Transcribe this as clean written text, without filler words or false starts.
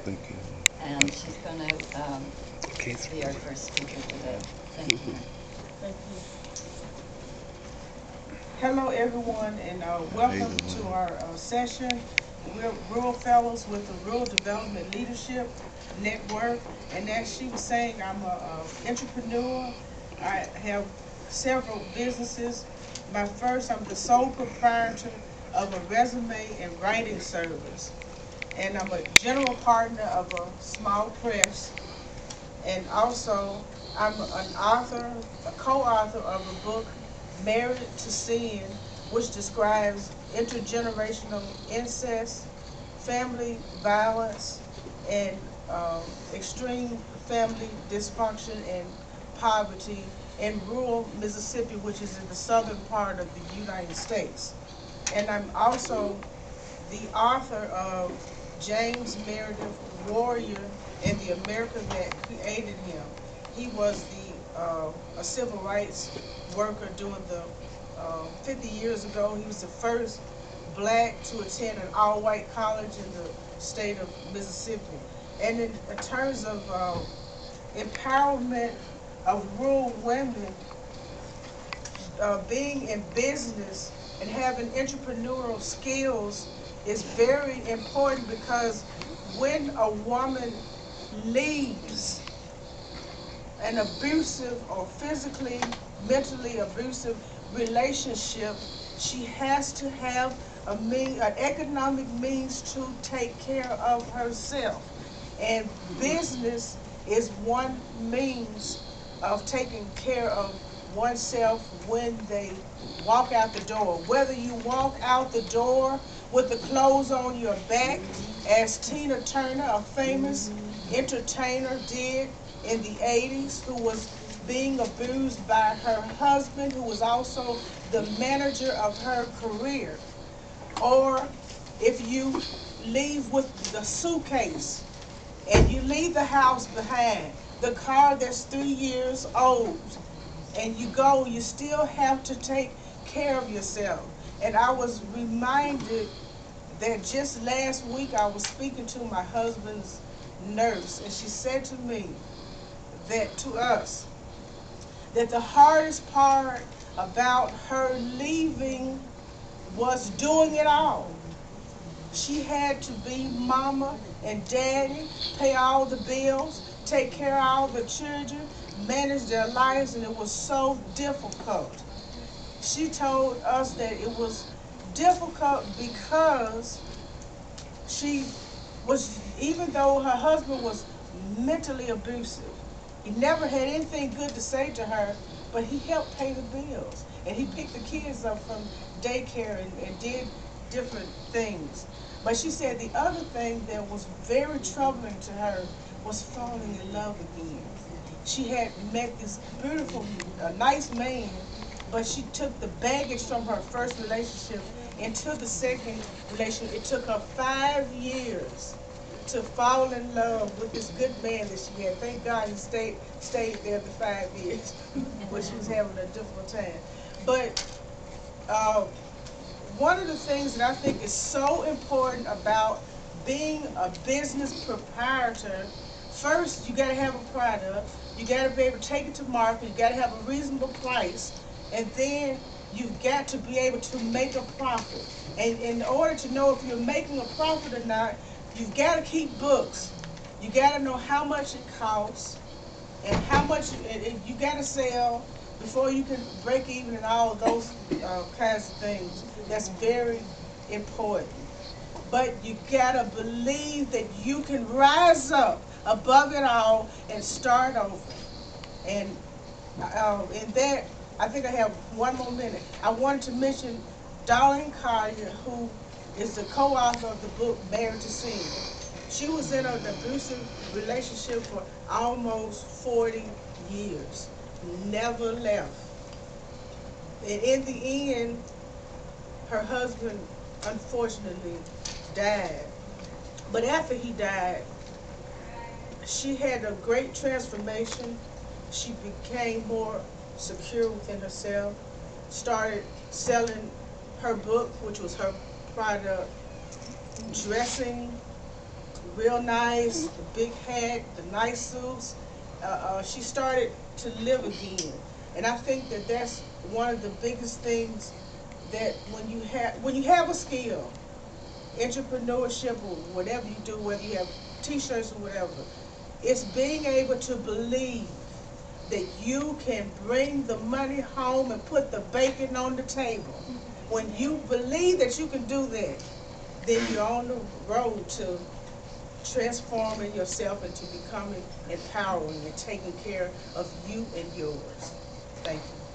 Meredith. Thank you. And she's going to be our first speaker today. Thank you. Thank you. Hello, everyone, and welcome to our session. We're Rural Fellows with the Rural Development Leadership Network, and as she was saying, I'm an entrepreneur. I have several businesses. I'm the sole proprietor of a resume and writing service, and I'm a general partner of a small press, and also I'm an author, a co-author of a book, Married to Sin, which describes intergenerational incest, family violence, and extreme family dysfunction and poverty in rural Mississippi, which is in the southern part of the United States. And I'm also the author of James Meredith, Warrior, and the America that created him. He was a civil rights worker during the 50 years ago. He was the first black to attend an all-white college in the state of Mississippi. And in terms of empowerment of rural women, being in business and having entrepreneurial skills is very important, because when a woman leaves an abusive or physically, mentally abusive relationship, she has to have an economic means to take care of herself. And business is one means of taking care of oneself when they walk out the door. Whether you walk out the door with the clothes on your back, as Tina Turner, a famous entertainer, did in the 80s, who was being abused by her husband, who was also the manager of her career. Or if you leave with the suitcase and you leave the house behind, the car that's 3 years old, and you go, you still have to take care of yourself. And I was reminded that just last week I was speaking to my husband's nurse, and she said to me that the hardest part about her leaving was doing it all. She had to be mama and daddy, pay all the bills, take care of all the children, manage their lives, and it was so difficult. She told us that it was difficult because she was, even though her husband was mentally abusive, he never had anything good to say to her, but he helped pay the bills. And he picked the kids up from daycare and did different things. But she said the other thing that was very troubling to her was falling in love again. She had met this beautiful, nice man, but she took the baggage from her first relationship into the second relationship. It took her 5 years to fall in love with this good man that she had. Thank God he stayed there the 5 years when she was having a difficult time. But one of the things that I think is so important about being a business proprietor, first you got to have a product, you got to be able to take it to market, you got to have a reasonable price, and then you've got to be able to make a profit. And in order to know if you're making a profit or not, you've got to keep books. You got to know how much it costs and how much you got to sell before you can break even, and all of those kinds of things. That's very important. But you got to believe that you can rise up above it all and start over. And in that, I think I have one more minute. I wanted to mention Darlene Collier, who is the co-author of the book Married to Sin. She was in an abusive relationship for almost 40 years, never left. And in the end, her husband unfortunately died. But after he died, she had a great transformation. She became more secure within herself, started selling her book, which was her product, dressing real nice, the big hat, the nice suits. She started to live again. And I think that that's one of the biggest things, that when you have a skill, entrepreneurship or whatever you do, whether you have t-shirts or whatever, it's being able to believe that you can bring the money home and put the bacon on the table. When you believe that you can do that, then you're on the road to transforming yourself into becoming empowering and taking care of you and yours. Thank you.